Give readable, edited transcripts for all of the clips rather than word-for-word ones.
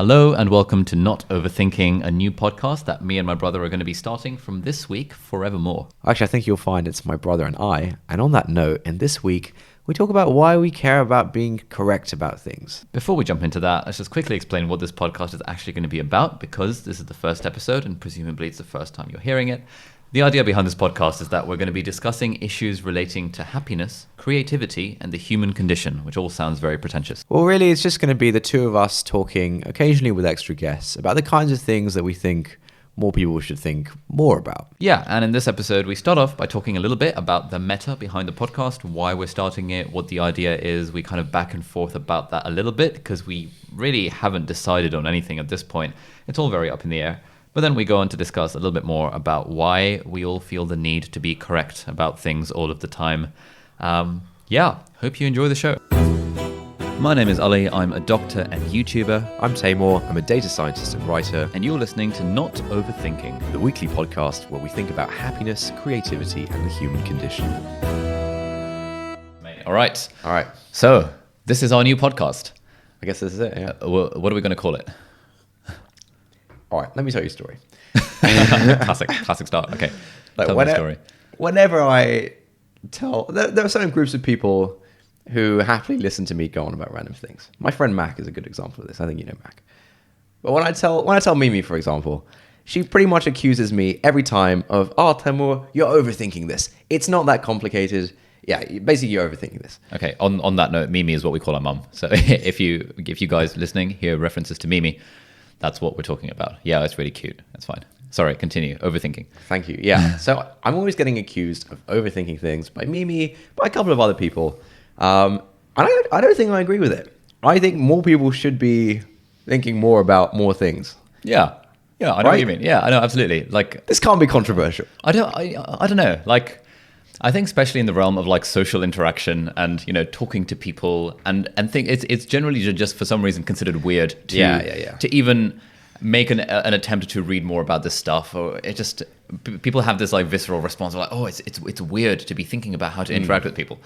Hello and welcome to Not Overthinking, a new podcast that me and my brother are going to be starting from this week forevermore. Actually, I think you'll find it's my brother and I. And on that note, in this week, we talk about why we care about being correct about things. Before we jump into that, let's just quickly explain what this podcast is actually going to be about, because this is the first episode and presumably it's the first time you're hearing it. The idea behind this podcast is that we're going to be discussing issues relating to happiness, creativity, and the human condition, which all sounds very pretentious. Well, really, it's just going to be the two of us talking, occasionally with extra guests, about the kinds of things that we think more people should think more about. Yeah, and in this episode, we start off by talking a little bit about the meta behind the podcast, why we're starting it, what the idea is. We kind of back and forth about that a little bit because we really haven't decided on anything at this point. It's all very up in the air. But then we go on to discuss a little bit more about why we all feel the need to be correct about things all of the time. Hope you enjoy the show. My name is Ali. I'm a doctor and YouTuber. I'm Taymor. I'm a data scientist and writer. And you're listening to Not Overthinking, the weekly podcast where we think about happiness, creativity, and the human condition. All right. So this is our new podcast. I guess this is it, yeah. What are we going to call it? All right, let me tell you a story. Classic start. Okay, tell me a story. Whenever I tell... There are certain groups of people who happily listen to me go on about random things. My friend Mac is a good example of this. I think you know Mac. But when I tell Mimi, for example, she pretty much accuses me every time of, Taymor, you're overthinking this. It's not that complicated. Yeah, basically you're overthinking this. Okay, on that note, Mimi is what we call our mum. So if you guys listening hear references to Mimi, that's what we're talking about. Yeah, it's really cute. That's fine. Sorry, continue. Overthinking. Thank you. Yeah. So I'm always getting accused of overthinking things by Mimi, by a couple of other people. I don't think I agree with it. I think more people should be thinking more about more things. Yeah, I know what you mean. Yeah, I know, absolutely. Like, this can't be controversial. I don't know. Like, I think especially in the realm of like social interaction and, you know, talking to people and think it's generally just for some reason considered weird to even make an attempt to read more about this stuff, or it just people have this like visceral response of like, oh, it's weird to be thinking about how to interact with people.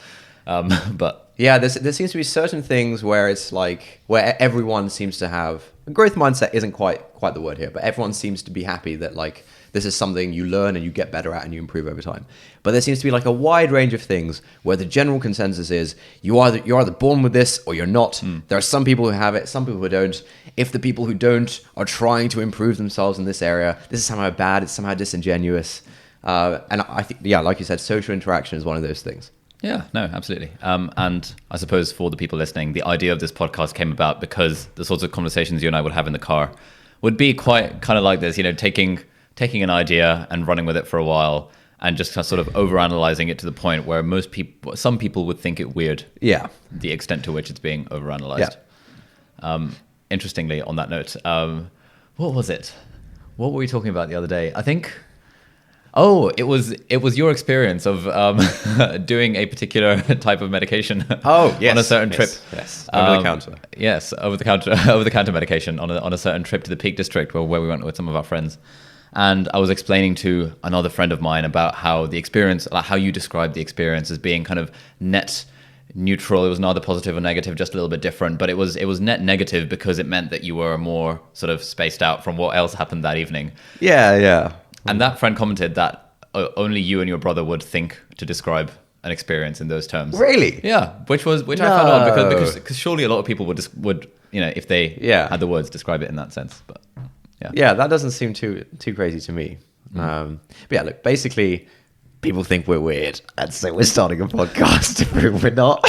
But yeah, there seems to be certain things where it's like where everyone seems to have a growth mindset isn't quite the word here, but everyone seems to be happy that like this is something you learn and you get better at and you improve over time. But there seems to be like a wide range of things where the general consensus is you're either born with this or you're not. There are some people who have it, some people who don't. If the people who don't are trying to improve themselves in this area, this is somehow bad, it's somehow disingenuous. And I think, yeah, like you said, social interaction is one of those things. Yeah, no, absolutely. And I suppose for the people listening, the idea of this podcast came about because the sorts of conversations you and I would have in the car would be quite kind of like this, you know, taking an idea and running with it for a while and just sort of overanalyzing it to the point where some people would think it weird. Yeah. The extent to which it's being overanalyzed. Yeah. Interestingly, on that note, what was it? What were we talking about the other day? I think... Oh, it was your experience of doing a particular type of medication. Oh, yes, on a certain trip. Yes, over the counter. Yes, over the counter medication on a certain trip to the Peak District where we went with some of our friends. And I was explaining to another friend of mine about how the experience, like how you described the experience as being kind of net neutral. It was neither positive or negative, just a little bit different. But it was net negative because it meant that you were more sort of spaced out from what else happened that evening. Yeah. And that friend commented that only you and your brother would think to describe an experience in those terms. Really? Yeah, which I found odd because surely a lot of people would you know, if they had the words, describe it in that sense. But yeah, that doesn't seem too crazy to me. But yeah, look, basically, people think we're weird, and so we're starting a podcast to prove we're not.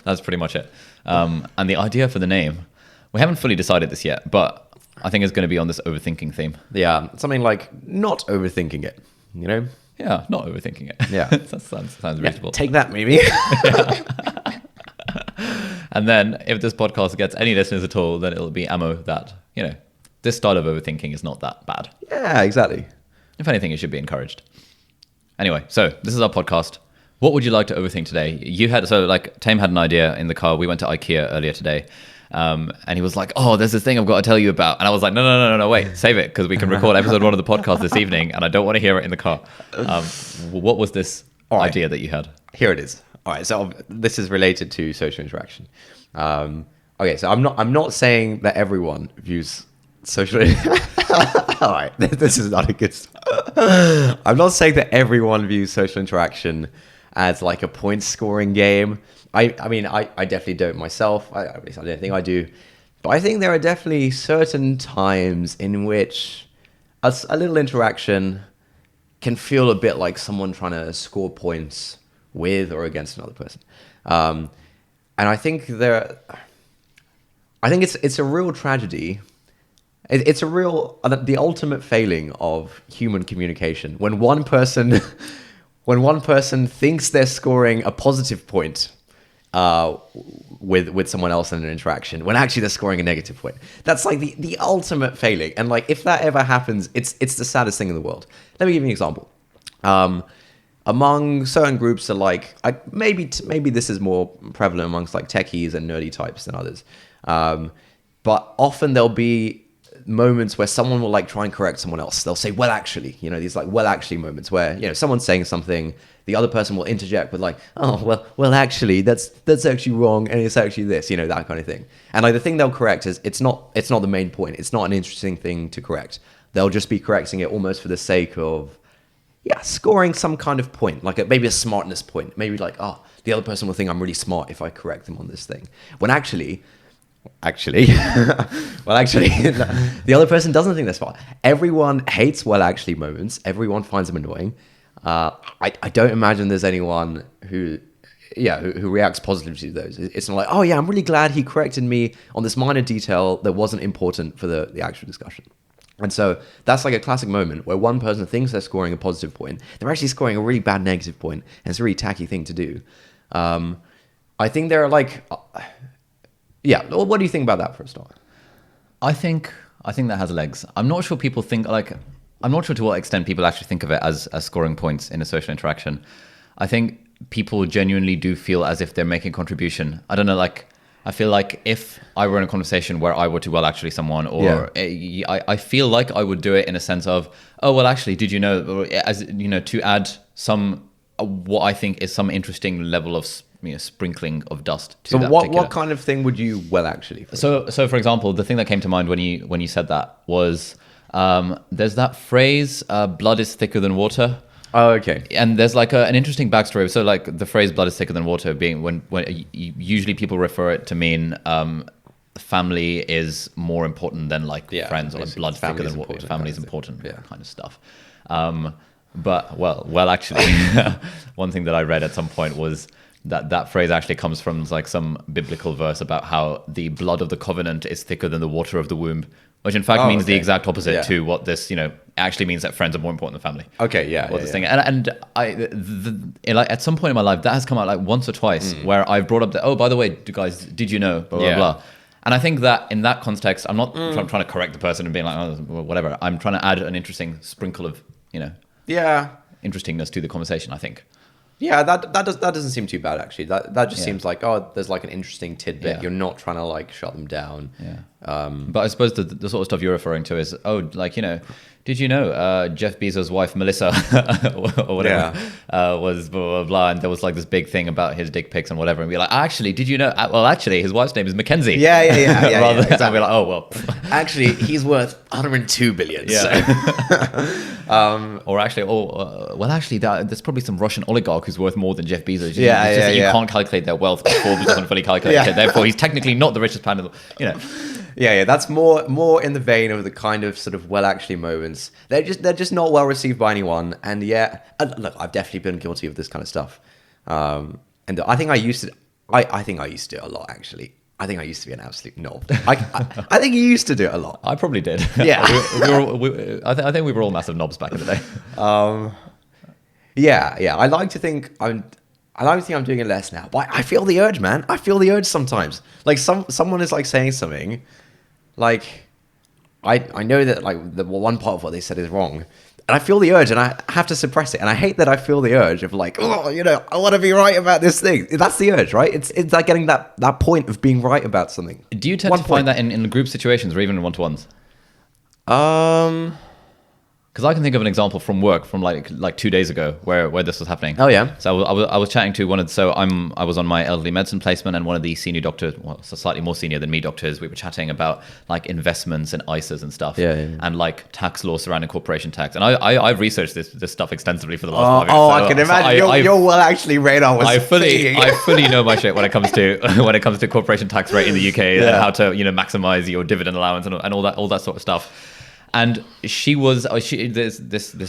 That's pretty much it. And the idea for the name, we haven't fully decided this yet, but I think it's going to be on this overthinking theme. Yeah, something like not overthinking it, you know? Yeah, not overthinking it. Yeah. That sounds reasonable. Take that, Mimi. And then if this podcast gets any listeners at all, then it'll be ammo that, you know, this style of overthinking is not that bad. Yeah, exactly. If anything, it should be encouraged. Anyway, so this is our podcast. What would you like to overthink today? Tame had an idea in the car. We went to IKEA earlier today. And he was like, oh, there's this thing I've got to tell you about. And I was like, no, wait, save it, because we can record episode 1 of the podcast this evening, and I don't want to hear it in the car. What was this idea that you had? Here it is. All right, so this is related to social interaction. Okay, so I'm not saying that everyone views social. All right, this is not a good. I'm not saying that everyone views social interaction as like a point scoring game. I mean, I definitely don't myself. At least I don't think I do. But I think there are definitely certain times in which a little interaction can feel a bit like someone trying to score points with or against another person. And I think it's a real tragedy. It's a real, the ultimate failing of human communication when one person thinks they're scoring a positive point with someone else in an interaction when actually they're scoring a negative point. That's like the ultimate failing. And like if that ever happens, it's the saddest thing in the world. Let me give you an example. Among certain groups are like, maybe this is more prevalent amongst like techies and nerdy types than others. But often there'll be moments where someone will like try and correct someone else. They'll say, well, actually, these like, well, actually moments where, someone's saying something, the other person will interject with like, oh, well, actually, that's actually wrong. And it's actually this, that kind of thing. And like the thing they'll correct is it's not the main point. It's not an interesting thing to correct. They'll just be correcting it almost for the sake of, scoring some kind of point, like maybe a smartness point. Maybe like, the other person will think I'm really smart if I correct them on this thing. When actually, the other person doesn't think they're smart. Everyone hates well actually moments. Everyone finds them annoying. I don't imagine there's anyone who reacts positively to those. It's not like, oh yeah, I'm really glad he corrected me on this minor detail that wasn't important for the actual discussion. And so that's like a classic moment where one person thinks they're scoring a positive point. They're actually scoring a really bad negative point, and it's a really tacky thing to do. I think there are like... what do you think about that for a start? I think that has legs. I'm not sure people think I'm not sure to what extent people actually think of it as scoring points in a social interaction. I think people genuinely do feel as if they're making a contribution. I don't know, I feel like if I were in a conversation where I were to actually someone, or I feel like I would do it in a sense of, oh, well, actually, did you know, or, as to add some, what I think is some interesting level of sprinkling of dust to that. So what kind of thing would you actually? So for example, the thing that came to mind when you said that was there's that phrase, blood is thicker than water. Oh, okay. And there's like an interesting backstory. So like the phrase blood is thicker than water being when usually people refer it to mean family is more important than like friends, or like blood thicker than water. Family is important, kind of stuff. But well, actually, one thing that I read at some point was that phrase actually comes from like some biblical verse about how the blood of the covenant is thicker than the water of the womb, which in fact means the exact opposite to what this, actually means that friends are more important than family. Okay, yeah. This thing. And like at some point in my life, that has come out like once or twice where I've brought up that, oh, by the way, guys, did you know, blah, blah, blah. And I think that in that context, I'm not trying to correct the person and being like, oh, whatever. I'm trying to add an interesting sprinkle of, interestingness to the conversation, I think. Yeah, that doesn't seem too bad actually. That just seems like, oh, there's like an interesting tidbit. You're not trying to like shut them down. Yeah. But I suppose the sort of stuff you're referring to is, did you know Jeff Bezos' wife Melissa or whatever was blah, blah, blah, and there was like this big thing about his dick pics and whatever, and be like, actually, did you know? Well, actually, his wife's name is Mackenzie. Yeah. Rather than exactly. be like, oh well. Actually, he's worth 102 billion. Yeah. So. Or actually, there's probably some Russian oligarch who's worth more than Jeff Bezos. You can't calculate their wealth because Forbes doesn't fully calculate it. Therefore, he's technically not the richest man in the. Yeah, that's more in the vein of the kind of sort of well actually moments. They're just not well received by anyone. And look, I've definitely been guilty of this kind of stuff. And I think I used to do it a lot actually. I think I used to be an absolute knob. I think you used to do it a lot. I probably did. Yeah. I think we were all massive knobs back in the day. I like to think I'm doing it less now. But I feel the urge, man. I feel the urge sometimes. Like someone is like saying something, like I know that like the one part of what they said is wrong, and I feel the urge, and I have to suppress it. And I hate that I feel the urge of like, oh, I want to be right about this thing. That's the urge, right? It's like getting that point of being right about something. Do you tend to find that in group situations or even in one-to-ones? Because I can think of an example from work from like 2 days ago where this was happening. Oh yeah. So I was chatting to one of I was on my elderly medicine placement, and one of the senior doctors, well, so slightly more senior than me doctors, we were chatting about like investments and ISAs and stuff, and like tax law surrounding corporation tax. And I've researched this stuff extensively for the last 5 years. So, I can imagine your well actually radar was. I fully know my shit when it comes to corporation tax rate in the UK and how to maximize your dividend allowance and all that sort of stuff. And this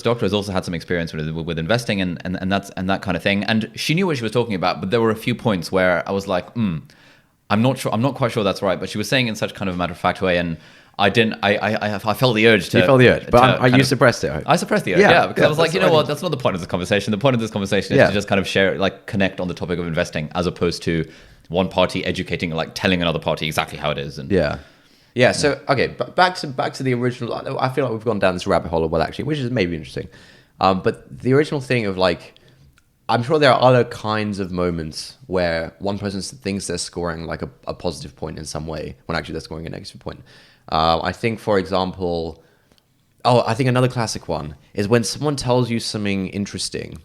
doctor has also had some experience with investing and that kind of thing. And she knew what she was talking about, but there were a few points where I was like, I'm not quite sure that's right. But she was saying in such kind of a matter-of-fact way, and I felt the urge to. You felt the urge, but you suppressed it. I suppressed the urge, because I was like, you know what, that's not the point of this conversation. The point of this conversation is to just kind of share, like, connect on the topic of investing, as opposed to one party educating, like telling another party exactly how it is. And Yeah. So okay, but back to the original. I feel like we've gone down this rabbit hole, actually, which is maybe interesting. But the original thing of like, I'm sure there are other kinds of moments where one person thinks they're scoring like a positive point in some way when actually they're scoring a negative point. I think, for example, I think another classic one is when someone tells you something interesting.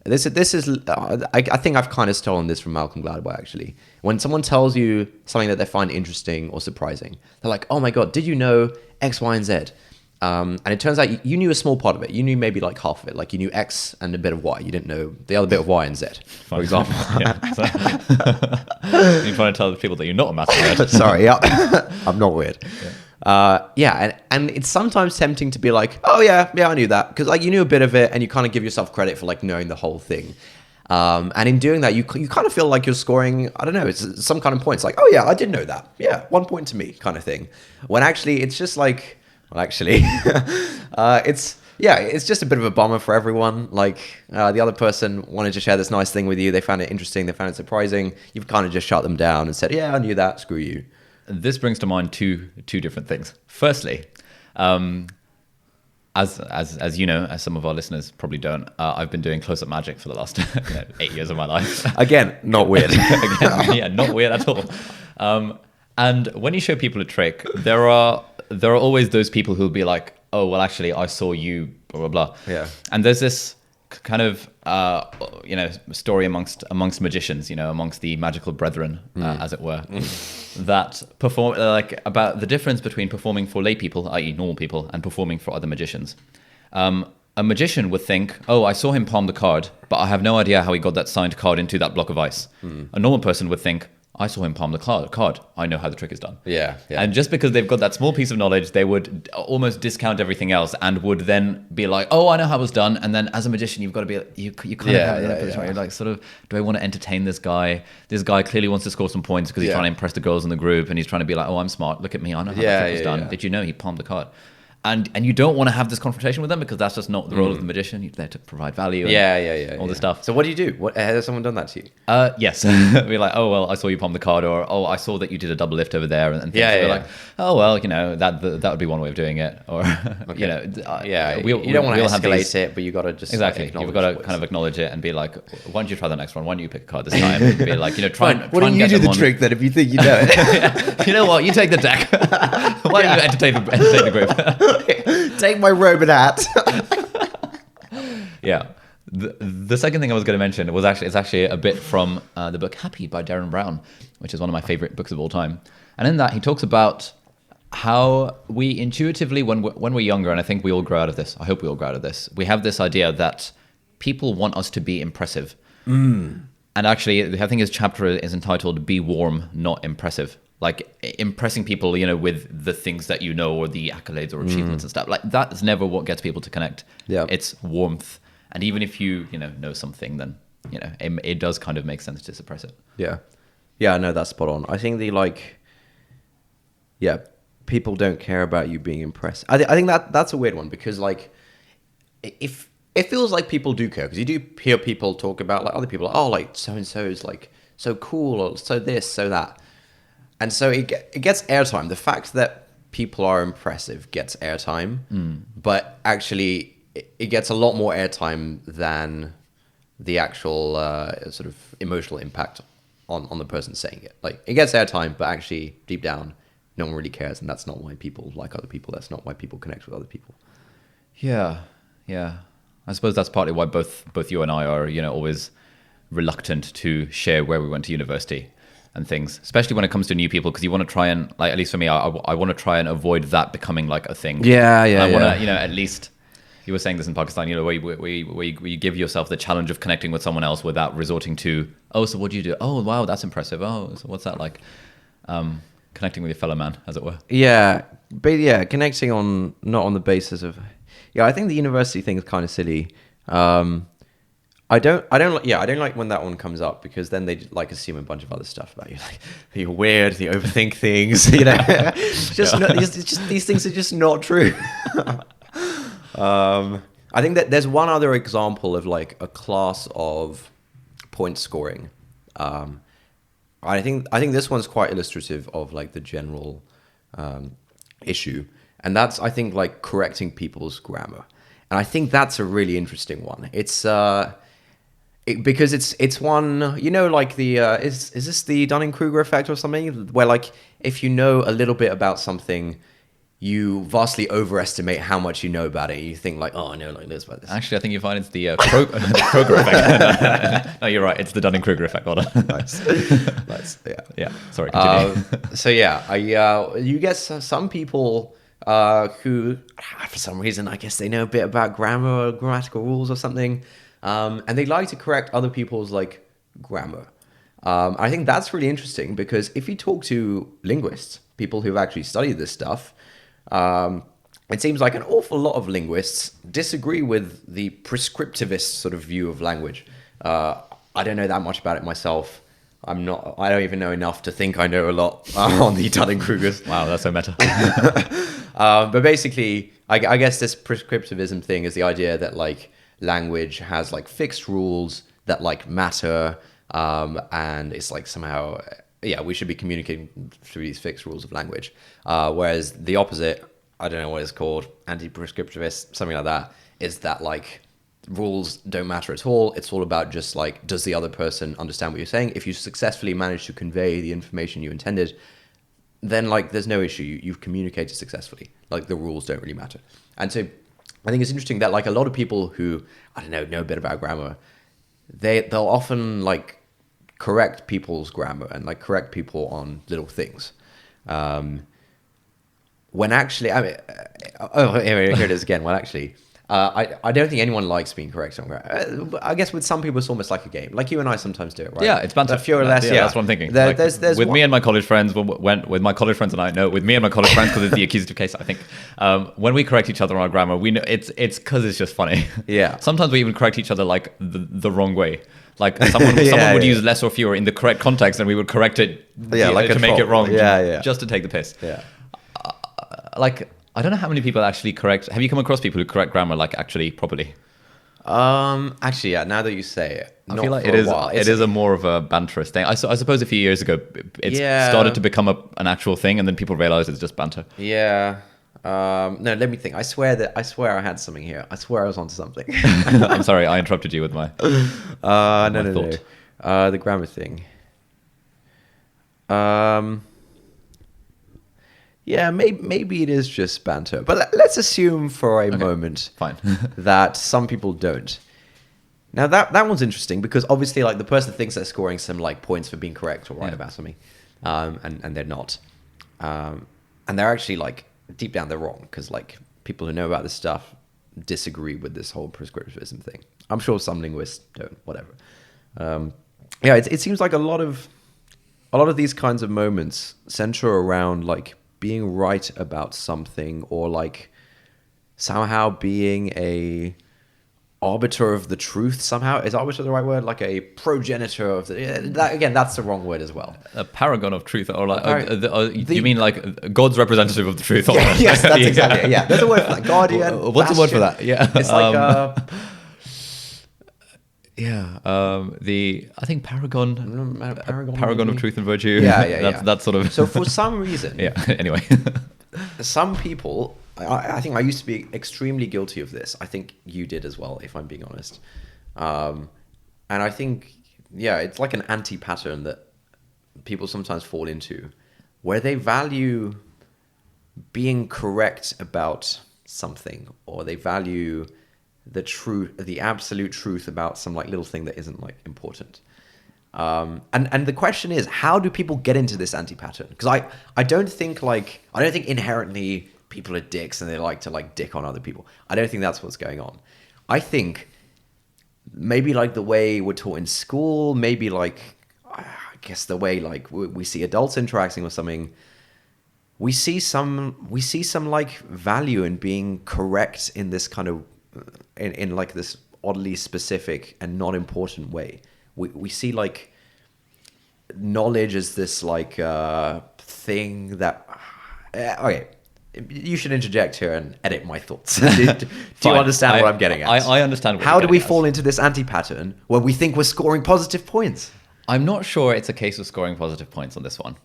This is I think I've kind of stolen this from Malcolm Gladwell, actually. When someone tells you something that they find interesting or surprising, they're like, oh my God, did you know X, Y, and Z? And it turns out you knew a small part of it. You knew maybe like half of it. Like you knew X and a bit of Y. You didn't know the other bit of Y and Z, for example. You're trying to tell people that you're not a maths nerd. Sorry, I'm not weird. And it's sometimes tempting to be like, oh yeah, I knew that, because like you knew a bit of it, and you kind of give yourself credit for like knowing the whole thing. And in doing that, you kind of feel like you're scoring, I don't know, it's some kind of points, like, oh yeah, I did know that, yeah, 1 point to me, kind of thing. When actually it's just like, it's just a bit of a bummer for everyone. Like the other person wanted to share this nice thing with you, they found it interesting, they found it surprising. You've kind of just shut them down and said, yeah, I knew that, screw you. This brings to mind two different things. Firstly, as you know, as some of our listeners probably don't, I've been doing close-up magic for the last 8 years of my life. Again, not weird. Not weird at all. And when you show people a trick, there are always those people who'll be like, oh, well, actually, I saw you, blah, blah, blah. Yeah. And there's this kind of story amongst magicians, amongst the magical brethren, as it were, that perform about the difference between performing for lay people, i.e. normal people, and performing for other magicians. A magician would think, oh, I saw him palm the card, but I have no idea how he got that signed card into that block of ice. A normal person would think, I saw him palm the card. I know how the trick is done. Yeah. And just because they've got that small piece of knowledge, they would almost discount everything else and would then be like, oh, I know how it was done. And then as a magician, you've got to be, you kind of have that position where you're like, sort of, do I want to entertain this guy? This guy clearly wants to score some points because he's trying to impress the girls in the group, and he's trying to be like, oh, I'm smart. Look at me. I know how the trick was done. Did you know he palmed the card? And you don't want to have this confrontation with them, because that's just not the role of the magician. You're there to provide value. And all this stuff. So what do you do? Has someone done that to you? Yes. We're like, oh, well, I saw you palm the card, or oh, I saw that you did a double lift over there, and things. We're like, oh, well, that would be one way of doing it, or you don't want to escalate it, but you got to just exactly. You've got to kind of acknowledge it and be like, why don't you try the next one? Why don't you pick a card this time? And be like, try and why don't you do the trick then if you think you know it? You know what? You take the deck. Why don't you entertain the group? Take my robe and hat. Yeah. The second thing I was going to mention was actually a bit from the book Happy by Darren Brown, which is one of my favorite books of all time. And in that, he talks about how we intuitively, when we're younger, and I think we all grow out of this, I hope we all grow out of this, we have this idea that people want us to be impressive. And actually, I think his chapter is entitled Be Warm, Not Impressive. Like impressing people, with the things that or the accolades or achievements and stuff. Like that's never what gets people to connect. Yeah, it's warmth, and even if you know something, then it does kind of make sense to suppress it. Yeah, no, that's spot on. I think people don't care about you being impressed. I think that's a weird one, because like if it feels like people do care, because you do hear people talk about like other people, like, oh, like so and so is like so cool, or so this, so that. And so it gets airtime. The fact that people are impressive gets airtime, but actually it gets a lot more airtime than the actual sort of emotional impact on the person saying it. Like it gets airtime, but actually deep down, no one really cares, and that's not why people like other people. That's not why people connect with other people. Yeah, yeah. I suppose that's partly why both you and I are, always reluctant to share where we went to university and things, especially when it comes to new people, because you want to try and, like, at least for me, I want to try and avoid that becoming like a thing. Yeah, I want to, at least, you were saying this in Pakistan, where you give yourself the challenge of connecting with someone else without resorting to, oh, so what do you do? Oh, wow, that's impressive. Oh, so what's that like? Connecting with your fellow man, as it were. Yeah, but yeah, connecting on not on the basis of, I think the university thing is kind of silly. I don't like when that one comes up, because then they like assume a bunch of other stuff about you, like you're weird, you overthink things, these things are just not true. I think that there's one other example of like a class of point scoring. I think this one's quite illustrative of like the general issue, and that's, I think, like correcting people's grammar. And I think that's a really interesting one. It's because it's one, like the is this the Dunning-Kruger effect or something, where like if you know a little bit about something, you vastly overestimate how much you know about it. You think like, oh, I know like this about this. Actually, I think you find it's the Kroger effect. No, you're right. It's the Dunning-Kruger effect. Hold on. Nice. Yeah. Sorry. Continue. So you get some people who, for some reason, I guess they know a bit about grammar or grammatical rules or something, and they like to correct other people's like grammar. I think that's really interesting, because if you talk to linguists, people who've actually studied this stuff, it seems like an awful lot of linguists disagree with the prescriptivist sort of view of language. I don't know that much about it myself. I don't even know enough to think I know a lot on the Dunning-Krugers. Wow, that's so meta. But basically, I guess this prescriptivism thing is the idea that like language has like fixed rules that like matter, and it's like somehow, we should be communicating through these fixed rules of language. Whereas the opposite, I don't know what it's called, anti-prescriptivist, something like that, is that like rules don't matter at all. It's all about just like, does the other person understand what you're saying? If you successfully manage to convey the information you intended, then like there's no issue. You've communicated successfully. Like the rules don't really matter. And so I think it's interesting that like a lot of people who, I don't know a bit about grammar, they'll often like correct people's grammar and like correct people on little things. When actually, here it is again. Well, actually, I don't think anyone likes being corrected on grammar. I guess with some people it's almost like a game. Like you and I sometimes do it, right? Yeah, it's banter. Fewer or less, that's what I'm thinking. There's with me and my college friends, with my college friends and I, no, with me and my college friends, because it's the accusative case, I think. When we correct each other on our grammar, we know it's because it's just funny. Yeah. Sometimes we even correct each other like the wrong way. Like someone would use less or fewer in the correct context, and we would correct it to make it wrong. Just to take the piss. Yeah. Like, I don't know how many people actually correct. Have you come across people who correct grammar like actually properly? Actually, yeah. Now that you say it, I feel like it is a more of a banterous thing. I suppose a few years ago it started to become an actual thing, and then people realized it's just banter. Yeah. No, let me think. I swear I had something here. I swear I was onto something. I'm sorry, I interrupted you with my no. The grammar thing. Yeah, maybe it is just banter. But let's assume for a moment fine. that some people don't. Now that one's interesting, because obviously like the person thinks they're scoring some like points for being correct or right about something, and they're not, and they're actually like deep down they're wrong, because like people who know about this stuff disagree with this whole prescriptivism thing. I'm sure some linguists don't. Whatever. It seems like a lot of these kinds of moments center around like being right about something, or like somehow being a arbiter of the truth. Somehow, is arbiter the right word? Like a progenitor of that's the wrong word as well. A paragon of truth, or like you mean like God's representative of the truth? Yes, that's exactly it. Yeah, there's a word for that. Guardian. What's the word for that? Yeah, it's like I think paragon of truth and virtue. That's sort of. So for some reason, Anyway, some people, I think I used to be extremely guilty of this. I think you did as well, if I'm being honest. And I think, it's like an anti-pattern that people sometimes fall into, where they value being correct about something, or they value the truth, the absolute truth about some like little thing that isn't like important. And the question is, how do people get into this anti-pattern? Because I don't think inherently people are dicks and they like to like dick on other people. I don't think that's what's going on. I think maybe like the way we're taught in school, maybe like, I guess the way like we see adults interacting with something, we see some like value in being correct in this kind of, in like this oddly specific and not important way. We see like knowledge as this like thing that, okay, you should interject here and edit my thoughts. Do you understand what I'm getting at? I understand what How do we at. fall into this anti-pattern where we think we're scoring positive points? I'm not sure it's a case of scoring positive points on this one.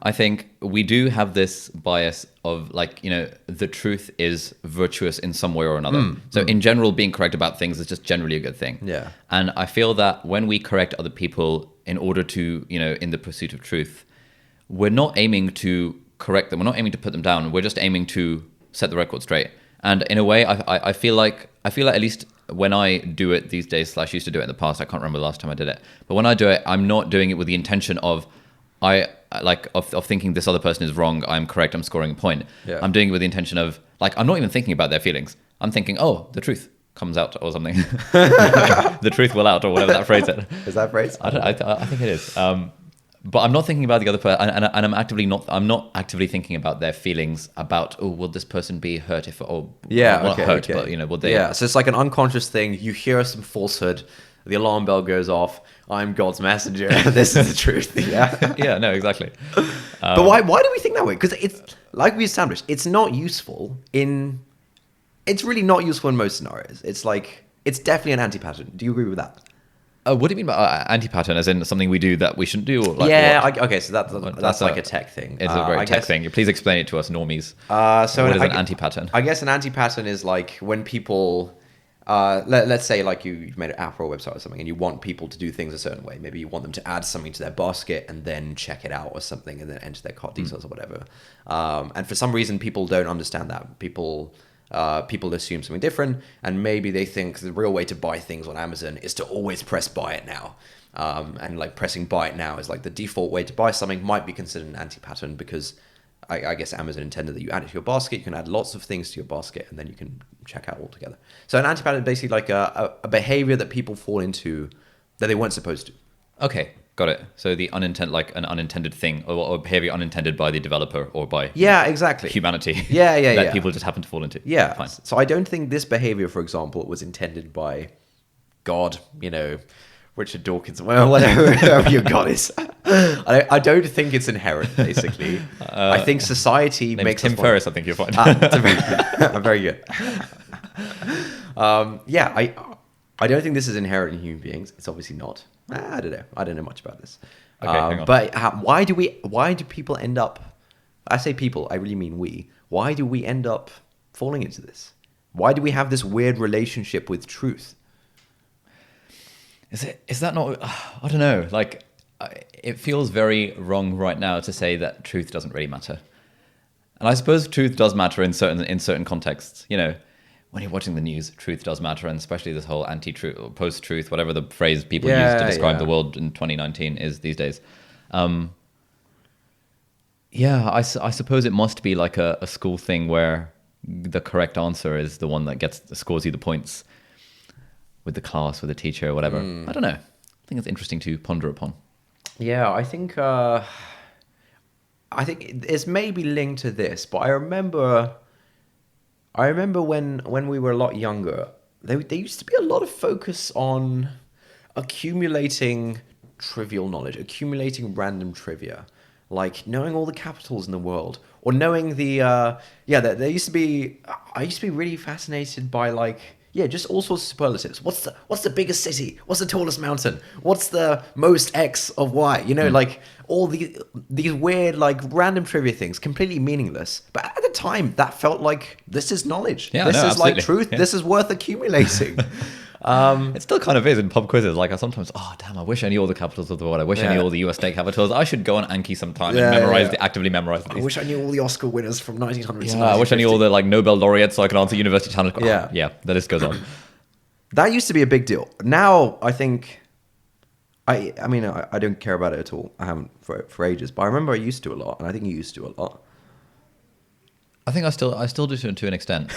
I think we do have this bias of like, the truth is virtuous in some way or another. So in general, being correct about things is just generally a good thing. Yeah. And I feel that when we correct other people in order to, in the pursuit of truth, we're not aiming to correct them. We're not aiming to put them down. We're just aiming to set the record straight. And in a way, I feel like at least when I do it these days, / used to do it in the past, I can't remember the last time I did it. But when I do it, I'm not doing it with the intention of thinking this other person is wrong, I'm correct, I'm scoring a point. Yeah. I'm doing it with the intention of like, I'm not even thinking about their feelings. I'm thinking, oh, the truth comes out or something. The truth will out or whatever that phrase is. Is that phrase? I think it is. But I'm not thinking about the other person, and I'm not actively thinking about their feelings about, oh, will this person be hurt if, or not hurt, but will they? Yeah, so it's like an unconscious thing. You hear some falsehood, the alarm bell goes off. I'm God's messenger. This is the truth. Yeah. Yeah. No. Exactly. But why do we think that way? Because it's like we established, it's not useful in. It's really not useful in most scenarios. It's like it's definitely an anti-pattern. Do you agree with that? What do you mean by anti-pattern? As in something we do that we shouldn't do? Or like okay. So that's like a tech thing. It's a very tech thing. Please explain it to us normies. So what is an anti-pattern? I guess an anti-pattern is like when people. Let's say like you've made an app or a website or something and you want people to do things a certain way. Maybe you want them to add something to their basket and then check it out or something and then enter their cart details or whatever. And for some reason, people don't understand that. People assume something different, and maybe they think the real way to buy things on Amazon is to always press buy it now. And like pressing buy it now is like the default way to buy something, might be considered an anti-pattern because I guess Amazon intended that you add it to your basket. You can add lots of things to your basket and then you can check out altogether. So an anti-pattern is basically like a behavior that people fall into that they weren't supposed to. Okay, got it. So the an unintended thing or behavior unintended by the developer or by exactly humanity. Yeah. People just happen to fall into. Yeah. Fine. So I don't think this behavior, for example, was intended by God, Richard Dawkins, well, whatever your God is. I don't think it's inherent, basically. I think society makes Tim Ferriss, I think you'll find. Very good. I don't think this is inherent in human beings. It's obviously not. I don't know. I don't know much about this. Okay, hang on. But why do people end up, I say people, I really mean we. Why do we end up falling into this? Why do we have this weird relationship with truth? Is that not, I don't know, like it feels very wrong right now to say that truth doesn't really matter. And I suppose truth does matter in certain contexts. When you're watching the news, truth does matter, and especially this whole anti-truth or post-truth, whatever the phrase people use to describe the world in 2019 is these days. I suppose it must be like a school thing where the correct answer is the one that scores you the points with the class, with the teacher, or whatever. I don't know. I think it's interesting to ponder upon. Yeah, I think it's maybe linked to this, but I remember when we were a lot younger, there used to be a lot of focus on accumulating trivial knowledge, accumulating random trivia, like knowing all the capitals in the world, or knowing there used to be. I used to be really fascinated by like. Yeah, just all sorts of superlatives. What's the biggest city? What's the tallest mountain? What's the most X of Y? Like all these weird, like random trivia things, completely meaningless. But at the time, that felt like this is knowledge. Yeah, this is absolutely. like truth. Yeah. This is worth accumulating. It still kind of is in pub quizzes. Like I sometimes, oh damn, I wish I knew all the capitals of the world. I wish I knew all the US state capitals. I should go on Anki sometime and actively memorize these. I wish I knew all the Oscar winners from 1900s. Yeah, I wish I knew all the like Nobel laureates so I could answer university challenge. Yeah, the list goes on. That used to be a big deal. Now I think, I mean, I don't care about it at all. I haven't for ages, but I remember I used to a lot, and I think you used to a lot. I think I still do to an extent.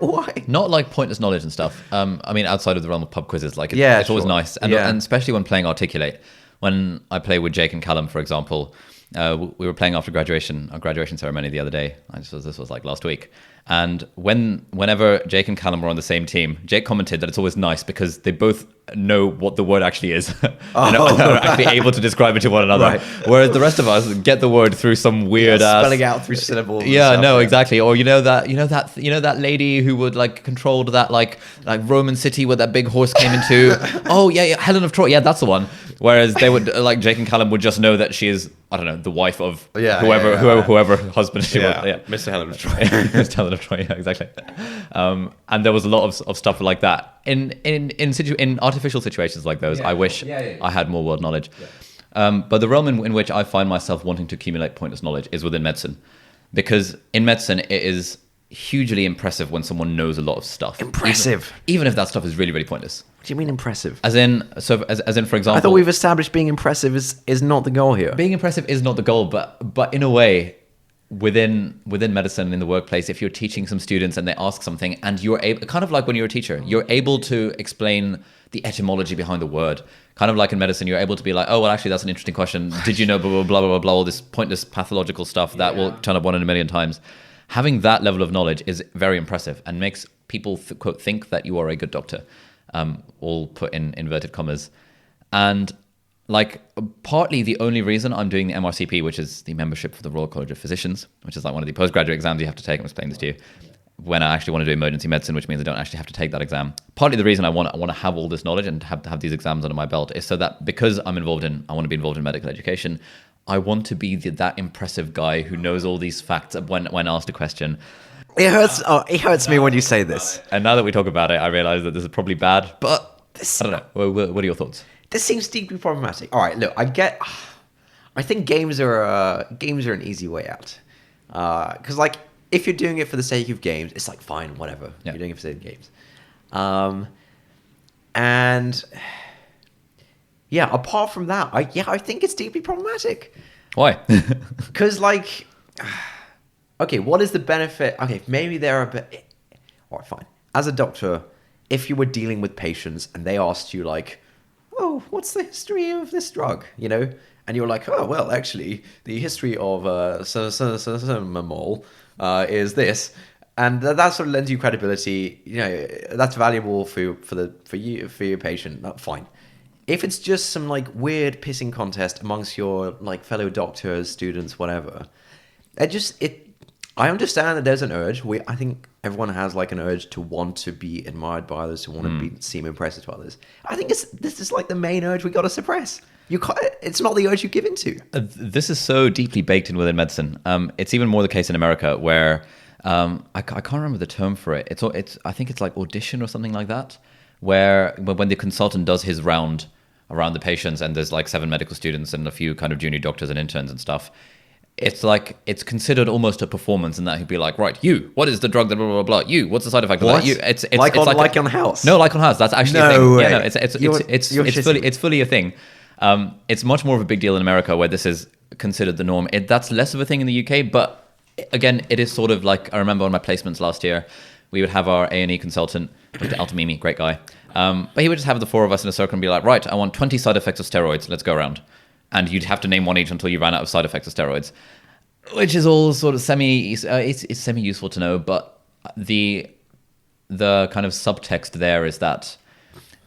Why? Not like pointless knowledge and stuff. I mean, outside of the realm of pub quizzes, like it's always nice, and especially when playing Articulate. When I play with Jake and Callum, for example, we were playing after our graduation ceremony the other day. This was like last week. And whenever Jake and Callum were on the same team, Jake commented that it's always nice because they both know what the word actually is and are actually able to describe it to one another. Right. Whereas the rest of us get the word through some weird spelling out through syllables. Exactly. Or you know that lady who would like controlled that like Roman city where that big horse came into. Helen of Troy. Yeah, that's the one. Whereas they would like Jake and Callum would just know that she is, I don't know, the wife of whoever husband she was. Yeah, Mr. Helen of Troy. Mr. Helen of Troy. Yeah, exactly. And there was a lot of stuff like that in artificial situations like those. I wish I had more world knowledge. Yeah. But the realm in which I find myself wanting to accumulate pointless knowledge is within medicine, because in medicine it is hugely impressive when someone knows a lot of stuff. Impressive, even if that stuff is really, really pointless. What do you mean impressive? As in, for example, I thought we've established being impressive is not the goal here. Being impressive is not the goal, but in a way, within medicine in the workplace, if you're teaching some students and they ask something and you're able, kind of like when you're a teacher, you're able to explain the etymology behind the word. Kind of like in medicine, you're able to be like, oh, well, actually, that's an interesting question. Did you know blah, blah, blah, blah, blah, all this pointless pathological stuff that will turn up 1 in a million times. Having that level of knowledge is very impressive and makes people, quote, think that you are a good doctor. All put in inverted commas. And like partly the only reason I'm doing the MRCP, which is the membership for the Royal College of Physicians, which is like one of the postgraduate exams you have to take. I'm explaining this to you. When I actually want to do emergency medicine, which means I don't actually have to take that exam. Partly the reason I want to have all this knowledge and have these exams under my belt is so that because I want to be involved in medical education, I want to be that impressive guy who knows all these facts when asked a question. It hurts me when you say this. And now that we talk about it, I realize that this is probably bad, but I don't know. What are your thoughts? This seems deeply problematic. All right, look, I think games are an easy way out. Because like if you're doing it for the sake of games, it's like fine, whatever. Yeah. You're doing it for the sake of games. And yeah, apart from that, I think it's deeply problematic. Why? Because like, okay, what is the benefit? Okay, maybe there are a bit. All right, fine. As a doctor, if you were dealing with patients and they asked you like, oh, what's the history of this drug? You know, and you're like, oh, well, actually, the history of Mamol is this, and that sort of lends you credibility. You know, that's valuable for your patient. Fine. If it's just some like weird pissing contest amongst your like fellow doctors, students, whatever, I understand that there's an urge. I think everyone has like an urge to want to be admired by others, to want to seem impressive to others. I think this is like the main urge we got to suppress. It's not the urge you give into. This is so deeply baked in within medicine. It's even more the case in America, where I can't remember the term for it. I think it's like audition or something like that, where when the consultant does his round around the patients, and there's like 7 medical students and a few kind of junior doctors and interns and stuff. It's like it's considered almost a performance, in that he'd be like, right, you, what is the drug that blah blah blah? You, what's the side effect of that? You, it's like on House. No, like on House. That's actually a thing. Way. Yeah, no, it's fully a thing. It's much more of a big deal in America, where this is considered the norm. That's less of a thing in the UK, but again, it is sort of like, I remember on my placements last year, we would have our A&E consultant, Dr. Altamimi, great guy. But he would just have the 4 of us in a circle and be like, right, I want 20 side effects of steroids. Let's go around. And you'd have to name one each until you ran out of side effects of steroids, which is all sort of it's semi-useful to know. But the kind of subtext there is that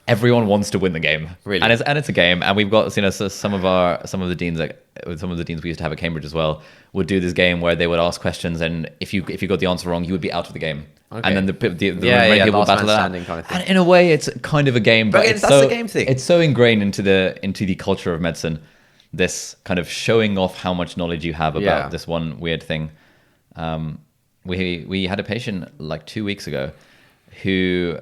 everyone wants to win the game, really, and it's a game. And we've got, you know, so some of the deans we used to have at Cambridge as well would do this game where they would ask questions, and if you got the answer wrong, you would be out of the game. Okay. And then the people battle that. Kind of, and in a way, it's kind of a game, but that's the game thing. It's so ingrained into the culture of medicine. This kind of showing off how much knowledge you have about this one weird thing. We had a patient like 2 weeks ago who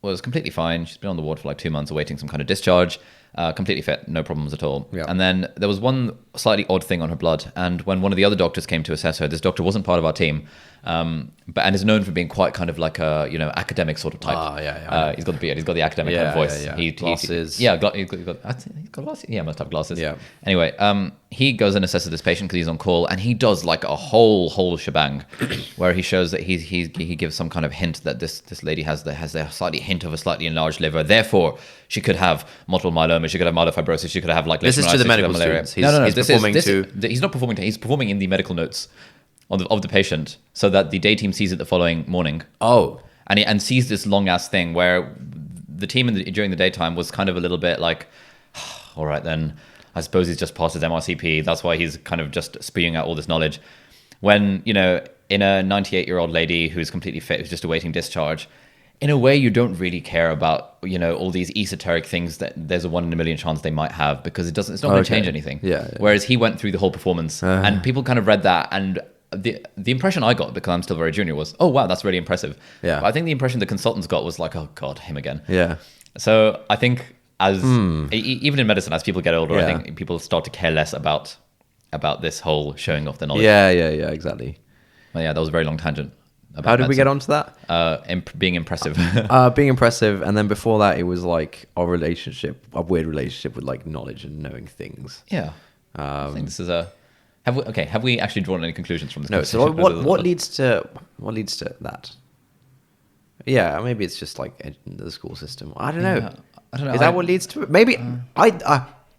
was completely fine. She's been on the ward for like 2 months awaiting some kind of discharge. Completely fit, no problems at all. Yeah. And then there was one slightly odd thing on her blood. And when one of the other doctors came to assess her, this doctor wasn't part of our team, and is known for being quite kind of like a academic sort of type. He's got the beard. He's got the academic kind of voice. Glasses. He's got glasses. Yeah, must have glasses. Yeah. Anyway, he goes and assesses this patient because he's on call, and he does like a whole shebang, where he shows that he gives some kind of hint that this lady has a slightly hint of a slightly enlarged liver. Therefore, she could have multiple myeloma. She could have myelofibrosis. She could have like this is to the medical students. He's not performing. He's performing in the medical notes of the patient, so that the day team sees it the following morning. Oh, and sees this long ass thing where the team during the daytime was kind of a little bit like, all right then, I suppose he's just passed his MRCP. That's why he's kind of just spewing out all this knowledge. When in a 98-year-old lady who's completely fit, who's just awaiting discharge, in a way you don't really care about all these esoteric things that there's a 1 in a million chance they might have, because it's not going to change anything. Yeah. Whereas he went through the whole performance, and people kind of read that, and the impression I got, because I'm still very junior, was, oh wow, that's really impressive. Yeah. But I think the impression the consultants got was like, oh god, him again. Yeah. So I think even in medicine, as people get older, Yeah. I think people start to care less about this whole showing off the knowledge. Yeah, exactly. Well, yeah, that was a very long tangent. How did we get onto that? Being impressive. Being impressive, and then before that, it was like our weird relationship with like knowledge and knowing things. Yeah. I think this is a. Have we actually drawn any conclusions from this? No. So what leads to that? Yeah, maybe it's just like the school system. I don't know. Yeah, I don't know. Is that what leads to it? Maybe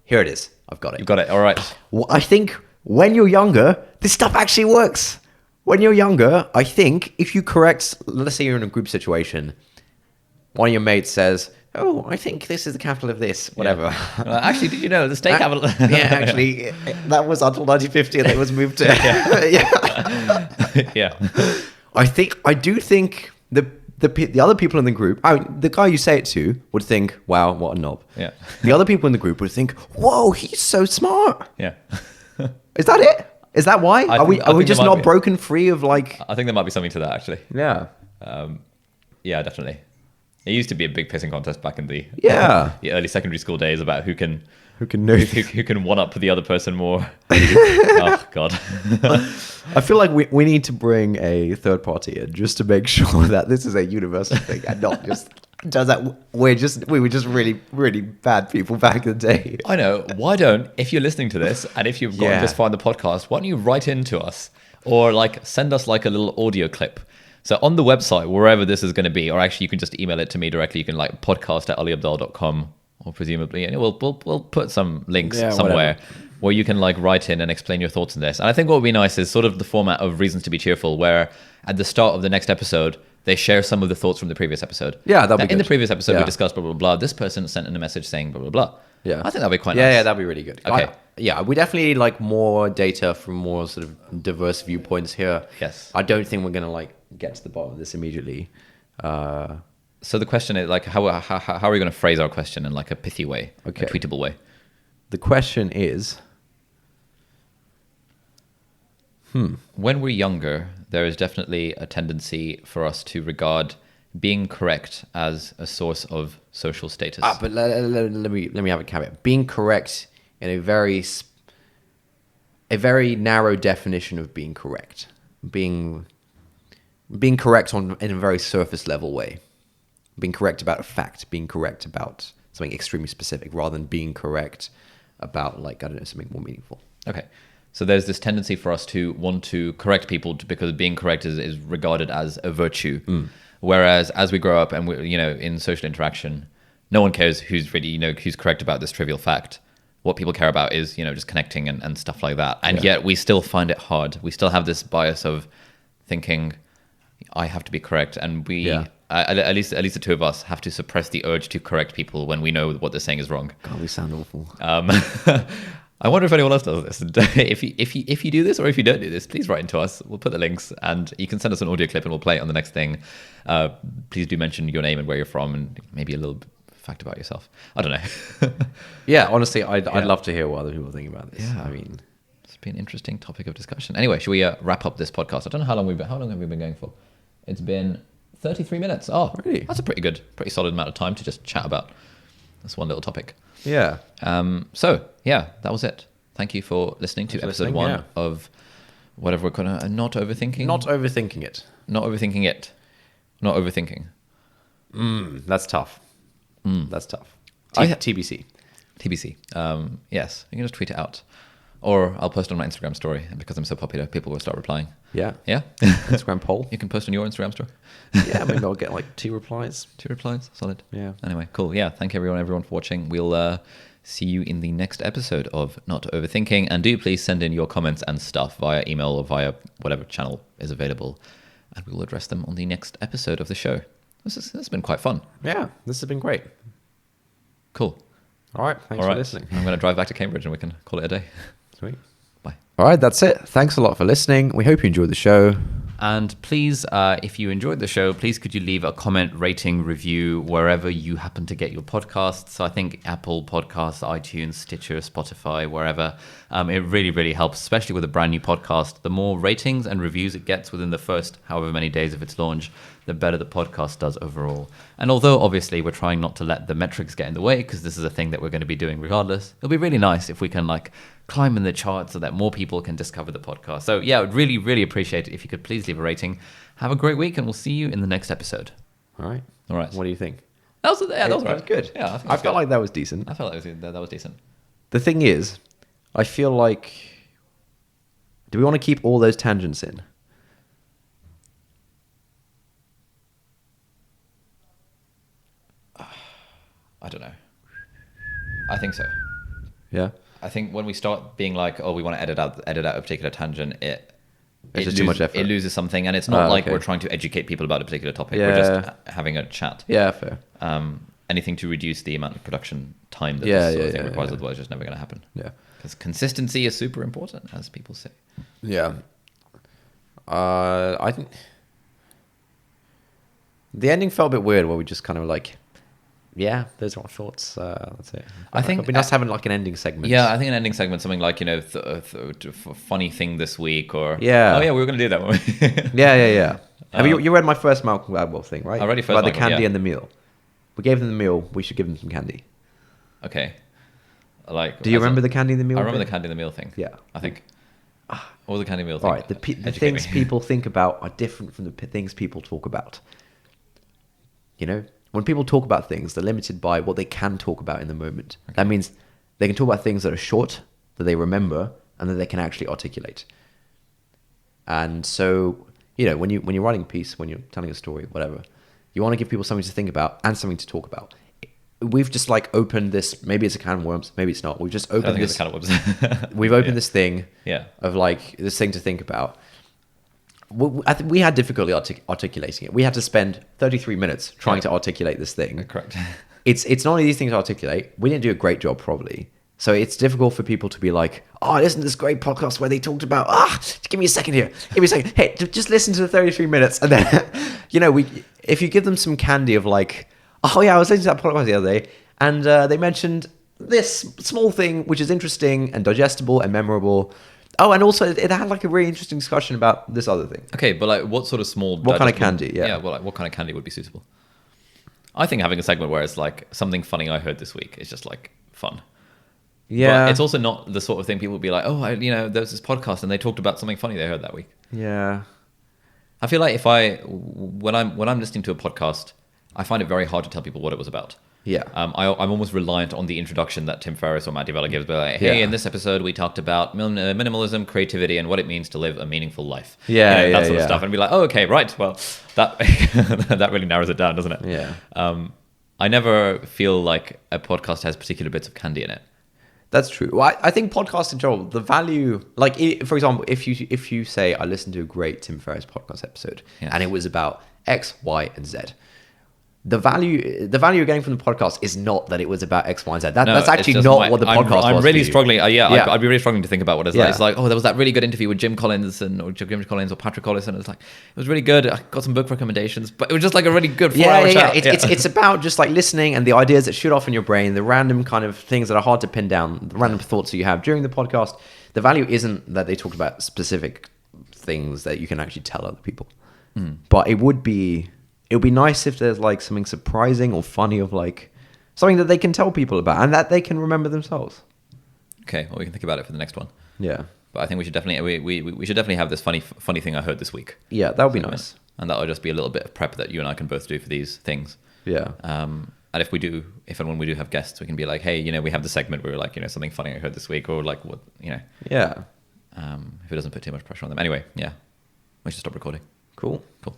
here it is. I've got it. You've got it. All right. Well, I think when you're younger, this stuff actually works. When you're younger, I think if you correct, let's say you're in a group situation, one of your mates says, "Oh, I think this is the capital of this, whatever." Yeah. Actually, did you know the state capital? Yeah, actually, that was until 1950, and it was moved to. Yeah. I do think the other people in the group, the guy you say it to would think, "Wow, what a knob." Yeah. The other people in the group would think, "Whoa, he's so smart." Yeah. Is that it? Is that why? Are we just not broken free of like? I think there might be something to that, actually. Yeah. Yeah, definitely. It used to be a big pissing contest back in the the early secondary school days about who can know who can one up the other person more. Oh god. I feel like we need to bring a third party in just to make sure that this is a universal thing and not just does that. We were just really, really bad people back in the day. I know. Why don't, if you're listening to this and if you've gotten this far in the podcast, why don't you write in to us or like send us like a little audio clip? So on the website, wherever this is going to be, or actually you can just email it to me directly. You can like podcast@aliabdal.com or presumably, and we'll put some links somewhere where you can like write in and explain your thoughts on this. And I think what would be nice is sort of the format of Reasons to be Cheerful, where at the start of the next episode, they share some of the thoughts from the previous episode. Yeah, that'd be good. In the previous episode, we discussed blah, blah, blah. This person sent in a message saying blah, blah, blah. Yeah. I think that'd be quite nice. Yeah, that'd be really good. Okay. We definitely need like more data from more sort of diverse viewpoints here. Yes. I don't think we're going to like get to the bottom of this immediately. So the question is like, how are we going to phrase our question in like a pithy way, a tweetable way? The question is, when we're younger, there is definitely a tendency for us to regard being correct as a source of social status. But let me have a caveat. Being correct in a very narrow definition of being correct. Being correct in a very surface level way. Being correct about a fact. Being correct about something extremely specific, rather than being correct about like, I don't know, something more meaningful. Okay. So there's this tendency for us to want to correct people because being correct is regarded as a virtue. Whereas as we grow up and we, in social interaction, no one cares who's really, who's correct about this trivial fact. What people care about is, just connecting and stuff like that. And yet we still find it hard. We still have this bias of thinking, I have to be correct. And we, at least the two of us, have to suppress the urge to correct people when we know what they're saying is wrong. God, we sound awful. I wonder if anyone else does this. If you do this or if you don't do this, please write into us. We'll put the links and you can send us an audio clip and we'll play it on the next thing. Please do mention your name and where you're from and maybe a little fact about yourself. I don't know. Yeah, honestly, I'd love to hear what other people think about this. Yeah. I mean, it's been an interesting topic of discussion. Anyway, should we wrap up this podcast? I don't know how long have we been going for? It's been 33 minutes. Oh, Really? That's a pretty solid amount of time to just chat about this one little topic. Yeah. So, yeah, that was it. Thank you for listening to episode 1 of whatever we're calling it. Not Overthinking. Not overthinking it. Not Overthinking it. Not Overthinking. That's tough. That's tough. TBC. TBC. Yes, you can just tweet it out. Or I'll post on my Instagram story, and because I'm so popular, people will start replying. Yeah. Yeah? Instagram poll. You can post on your Instagram story. Yeah, maybe I'll get like 2 replies. 2 replies. Solid. Yeah. Anyway, cool. Yeah, thank everyone for watching. We'll see you in the next episode of Not Overthinking. And do please send in your comments and stuff via email or via whatever channel is available. And we will address them on the next episode of the show. This has been quite fun. Yeah, this has been great. Cool. All right, thanks for listening. I'm going to drive back to Cambridge and we can call it a day. Sweet. Bye. All right, that's it. Thanks a lot for listening. We hope you enjoyed the show. And please, if you enjoyed the show, please could you leave a comment, rating, review, wherever you happen to get your podcasts. So I think Apple Podcasts, iTunes, Stitcher, Spotify, wherever. It really, really helps, especially with a brand new podcast. The more ratings and reviews it gets within the first however many days of its launch, the better the podcast does overall. And although obviously we're trying not to let the metrics get in the way, because this is a thing that we're going to be doing regardless, it'll be really nice if we can climb in the charts so that more people can discover the podcast. So yeah, I would really, really appreciate it if you could please leave a rating. Have a great week, and we'll see you in the next episode. All right. What do you think? That was right. That was good. Yeah, I felt like that was decent. I felt like that was decent. The thing is, I feel like, do we want to keep all those tangents in? I don't know. I think so. Yeah. I think when we start being like, oh, we want to edit out a particular tangent, it's just too much effort. It loses something, and it's not we're trying to educate people about a particular topic. Yeah. We're just having a chat. Yeah, fair. Anything to reduce the amount of production time that this sort of thing requires, otherwise it's just never going to happen. Yeah. Because consistency is super important, as people say. Yeah. I think the ending felt a bit weird, where we just kind of yeah, those are our thoughts. That's it. I think it'd be nice having an ending segment. Yeah, I think an ending segment, something like funny thing this week, or yeah, oh yeah, we were going to do that one. yeah. Have you read my first Malcolm Gladwell thing, right? I read your first about the Malcolm, candy and the meal. We gave them the meal. We should give them some candy. Okay. Do you remember the candy and the meal? I remember the candy and the meal thing. Yeah, I think. What was the candy and meal thing? All right, the things people think about are different from the things people talk about. You know, when people talk about things, they're limited by what they can talk about in the moment. Okay. That means they can talk about things that are short, that they remember, and that they can actually articulate. And so, when you're writing a piece, when you're telling a story, whatever, you want to give people something to think about and something to talk about. We've just opened this. Maybe it's a can of worms. Maybe it's not. We've just opened this. It's a can of worms. We've opened this thing. Yeah. Of this thing to think about. I think we had difficulty articulating it. We had to spend 33 minutes trying to articulate this thing. Correct. It's not only these things to articulate. We didn't do a great job, probably. So it's difficult for people to be like, oh, isn't this great podcast where they talked about, give me a second here. Give me a second. Hey, just listen to the 33 minutes. And then, if you give them some candy of oh yeah, I was listening to that podcast the other day, and they mentioned this small thing, which is interesting and digestible and memorable. Oh, and also it had a really interesting discussion about this other thing. Okay, but what sort of small... What kind of candy? Yeah. Yeah, well, what kind of candy would be suitable? I think having a segment where it's something funny I heard this week is just fun. Yeah. But it's also not the sort of thing people would be like, oh, there's this podcast and they talked about something funny they heard that week. Yeah. I feel like when I'm listening to a podcast, I find it very hard to tell people what it was about. Yeah. I'm almost reliant on the introduction that Tim Ferriss or Matt D'Avella gives. But hey, in this episode, we talked about minimalism, creativity, and what it means to live a meaningful life. Yeah, that sort of stuff. And be like, oh, okay, right. Well, that that really narrows it down, doesn't it? Yeah. I never feel like a podcast has particular bits of candy in it. That's true. Well, I think podcasts in general, the value, for example, if you say, I listened to a great Tim Ferriss podcast episode, and it was about X, Y, and Z. The value you're getting from the podcast is not that it was about X, Y, and Z. That's actually not what the podcast was. I'm really struggling. Yeah. I'd be really struggling to think about what it's like. It's like, oh, there was that really good interview with Jim Collins or Patrick Collison. It was really good. I got some book recommendations, but it was just a really good 4-hour chat. It's about just listening and the ideas that shoot off in your brain, the random kind of things that are hard to pin down, the random thoughts that you have during the podcast. The value isn't that they talked about specific things that you can actually tell other people, but it would be it would be nice if there's like something surprising or funny of like something that they can tell people about and that they can remember themselves. Okay, well, we can think about it for the next one. Yeah. But I think we should definitely we should definitely have this funny thing I heard this week. Yeah, that would be nice. And that'll just be a little bit of prep that you and I can both do for these things. Yeah. And if and when we do have guests, we can be like, hey, we have the segment where we're like, something funny I heard this week, or like what, Yeah. If it doesn't put too much pressure on them. Anyway, yeah, we should stop recording. Cool. Cool.